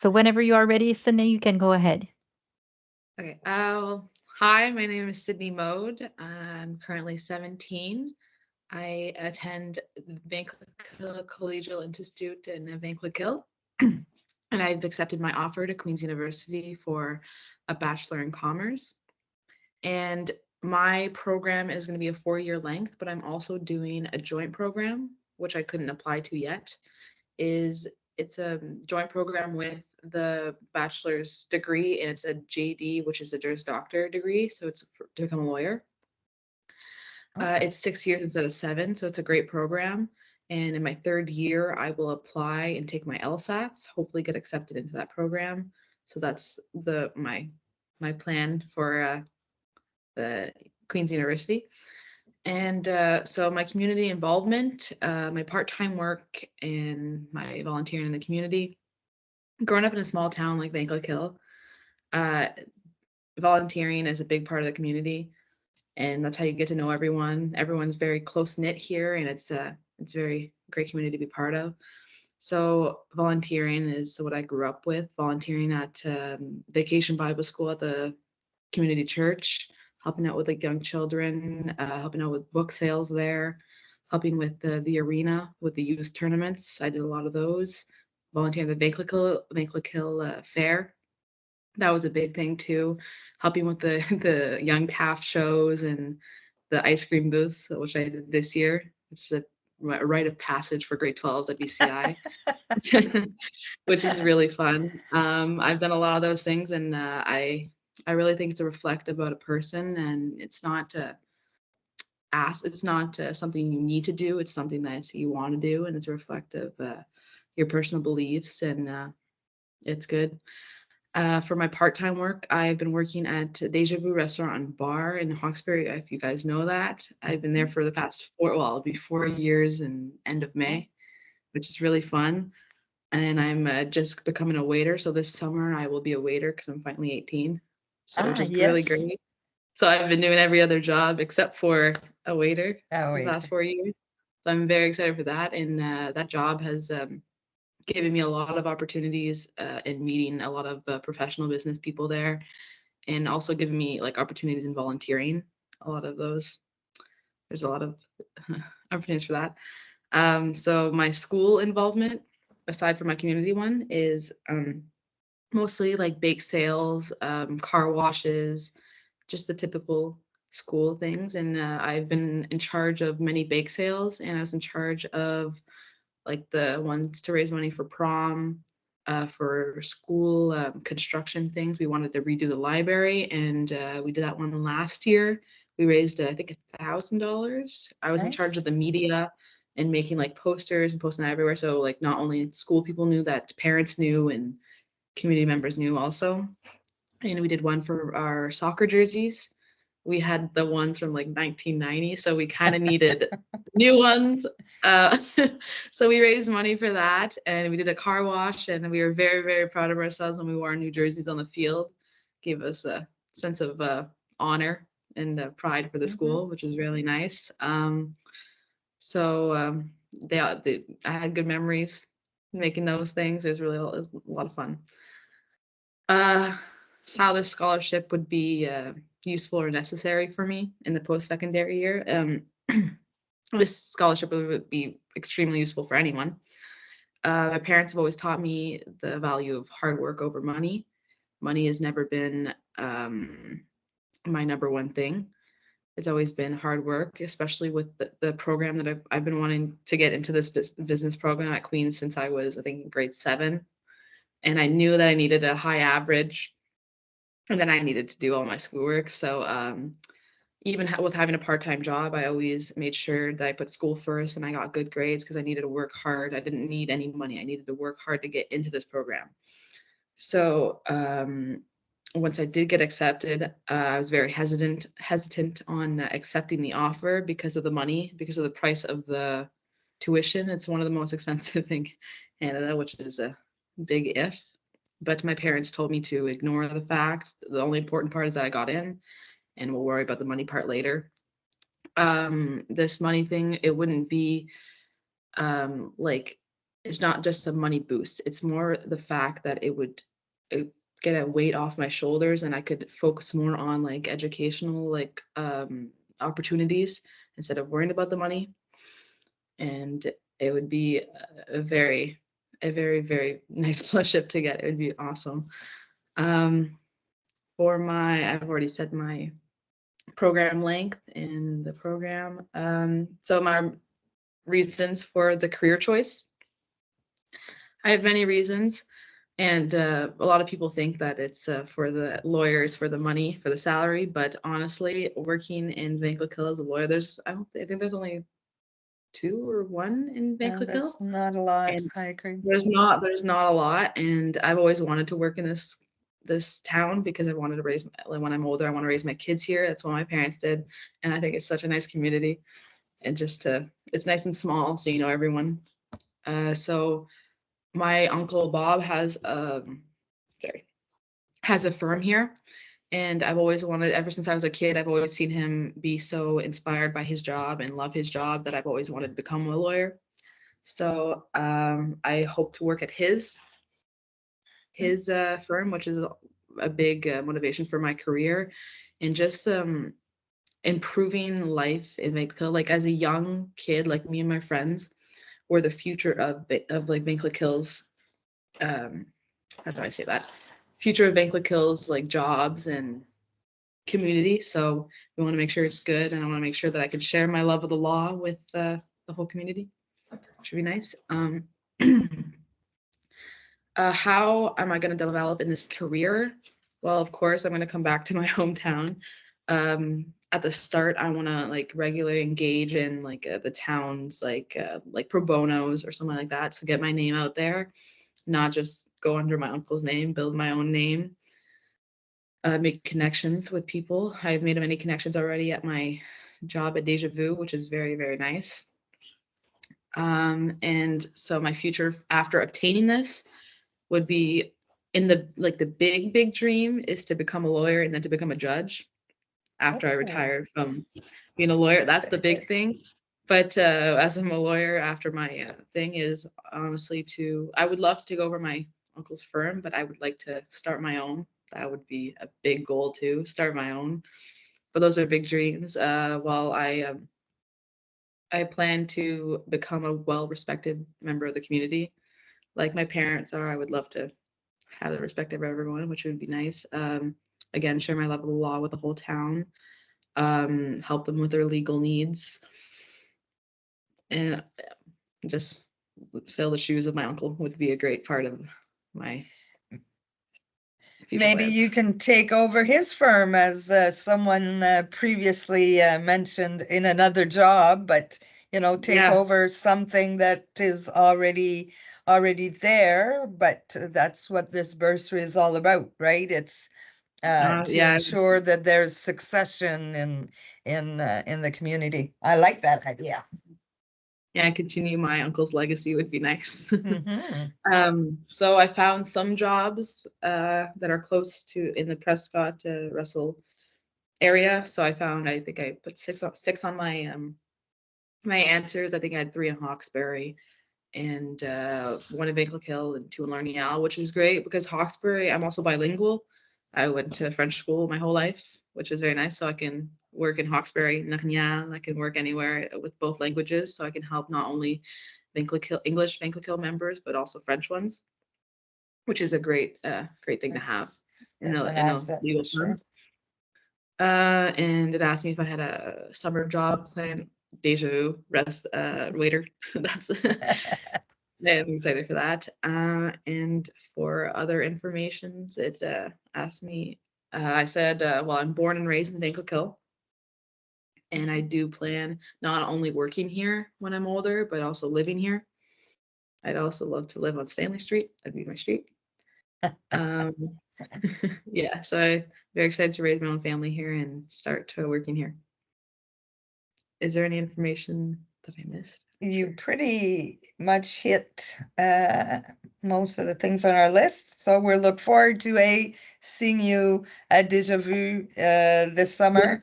So whenever you are ready, Sydney, you can go ahead. Okay. Hi, my name is Sydney Mode. I'm currently 17. I attend Vanklekill Collegial Institute in Vanklekill, and I've accepted my offer to Queen's University for a Bachelor in Commerce. And my program is going to be a 4-year length, but I'm also doing a joint program, which I couldn't apply to yet. Is It's a joint program with the bachelor's degree, and it's a JD, which is a Juris Doctor degree. So it's to become a lawyer. Okay. It's 6 years instead of 7, so it's a great program. And in my third year, I will apply and take my LSATs, hopefully get accepted into that program. So that's my plan for the Queen's University. And so my community involvement, my part-time work, and my volunteering in the community. Growing up in a small town like Vanklekill, uh, volunteering is a big part of the community, and that's how you get to know everyone. Everyone's very close knit here, and it's a very great community to be part of. So volunteering is what I grew up with. Volunteering at Vacation Bible School at the community church, helping out with like young children, helping out with book sales there, helping with the arena with the youth tournaments. I did a lot of those. Volunteering at the Vanklekill Fair. That was a big thing too. Helping with the the young calf shows and the ice cream booths, which I did this year. It's a rite of passage for grade 12s at BCI, which is really fun. I've done a lot of those things, and I really think it's a reflect about a person, and it's not it's not something you need to do. It's something that you want to do, and it's a reflect of your personal beliefs, and it's good. For my part-time work, I've been working at Deja Vu Restaurant and Bar in Hawkesbury. If you guys know that, I've been there Mhm. for the past it'll be 4 years in end of Yeah. May, which is really fun. And I'm just becoming a waiter. So this summer I will be a waiter because I'm finally 18. So which Ah, is really yes. great. So I've been doing every other job except for a waiter Oh, for the wait. past 4 years. So I'm very excited for that. And that job has given me a lot of opportunities in meeting a lot of professional business people there, and also given me like opportunities in volunteering. A lot of those. There's a lot of opportunities for that. So my school involvement, aside from my community one, is mostly like bake sales, car washes, just the typical school things. And I've been in charge of many bake sales, and I was in charge of like the ones to raise money for prom, for school construction things. We wanted to redo the library, and we did that one last year. We raised, I think, $1,000. I was in charge Nice. of the media and making like posters and posting that everywhere. So like not only school people knew, that parents knew, and community members knew also. And we did one for our soccer jerseys. We had the ones from like 1990, so we kind of needed new ones. Uh, so we raised money for that, and we did a car wash, and we were very, very proud of ourselves when we wore our new jerseys on the field. Gave us a sense of honor and pride for the Hmm. school, which was really nice. So I had good memories making those things. It was a lot of fun. Uh, how this scholarship would be useful or necessary for me in the post-secondary year. This scholarship would be extremely useful for anyone. My parents have always taught me the value of hard work over money. Money has never been my number one thing. It's always been hard work, especially with the program that I've been wanting to get into this business program at Queen's since I was, I think, in grade 7. And I knew that I needed a high average, and then I needed to do all my schoolwork. So even with having a part-time job, I always made sure that I put school first and I got good grades because I needed to work hard. I didn't need any money. I needed to work hard to get into this program. So once I did get accepted, I was very hesitant on accepting the offer because of the money, because of the price of the tuition. It's one of the most expensive in Canada, which is a big if. But my parents told me to ignore the fact. The only important part is that I got in, and we'll worry about the money part later. This money thing, it wouldn't be like it's not just a money boost. It's more the fact that it would get a weight off my shoulders, and I could focus more on like educational like opportunities instead of worrying about the money. And it would be a very nice scholarship to get. It would be awesome. For my, I've already said my program length in the program. So my reasons for the career choice. I have many reasons, and a lot of people think that it's for the lawyers, for the money, for the salary. But honestly, working in Vanklekill as a lawyer, I think there's only two or one in Vanklekill. That's not a lot. And I agree. there's not a lot, and I've always wanted to work in this town because I wanted to raise like when I'm older, I want to raise my kids here. That's what my parents did, and I think it's such a nice community, and it's nice and small, so you know everyone. So my uncle Bob has a firm here, and I've always wanted, ever since I was a kid, I've always seen him be so inspired by his job and love his job that I've always wanted to become a lawyer. So I hope to work at his firm, which is a big motivation for my career, and just improving life in Vanklekill. Like as a young kid, like me and my friends, were the future of like Vanklekill's. How do I say that? Future of Vanklekill's like jobs and community. So we want to make sure it's good, and I want to make sure that I can share my love of the law with the whole community. Should be nice. How am I going to develop in this career? Well, of course, I'm going to come back to my hometown. At the start, I want to like regularly engage in like the towns, like pro bonos or something like that, to get my name out there, not just go under my uncle's name, build my own name, make connections with people. I've made many connections already at my job at Deja Vu, which is very, very nice. And so my future after obtaining this would be in the big dream is to become a lawyer and then to become a judge after I retired from being a lawyer. That's the big thing. But as I'm a lawyer after my thing is honestly I would love to take over my uncle's firm, but I would like to start my own. That would be a big goal too, start my own. But those are big dreams. While I plan to become a well-respected member of the community, like my parents are. I would love to have the respect of everyone, which would be nice. Again, share my love of the law with the whole town, help them with their legal needs, and just fill the shoes of my uncle would be a great part of my future Maybe plans. you can take over his firm, as someone previously mentioned in another job, but take Yeah. over something that is already there. But that's what this bursary is all about, right? It's to Yeah, ensure that there's succession in the community. I like that idea. yeah, continue my uncle's legacy would be nice. Mhm. So I found some jobs that are close to in the Prescott-Russell area. So I think I put six on my answers. I think I had 3 in Hawkesbury and 1 in Vanklekill and 2 in Larnial, which is great because Hawkesbury, I'm also bilingual. I went to French school my whole life, which is very nice. So I can work in Hawkesbury, Larnial. I can work anywhere with both languages. So I can help not only English Vanklekill members, but also French ones, which is a great thing to have in That's a an asset for legal sure. firm. And it asked me if I had a summer job plan. Deja vu, rest waiter. That's I'm excited for that. And for other informations, it asked me. I said, well, I'm born and raised in Vanklekill, and I do plan not only working here when I'm older, but also living here. I'd also love to live on Stanley Street. That'd be my street. Um, yeah, so I'm very excited to raise my own family here and start working here. Is there any information that I missed? You pretty much hit most of the things on our list. So we'll look forward to seeing you at Deja Vu this summer.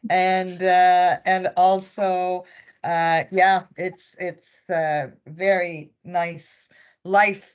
And also Yeah, it's very nice life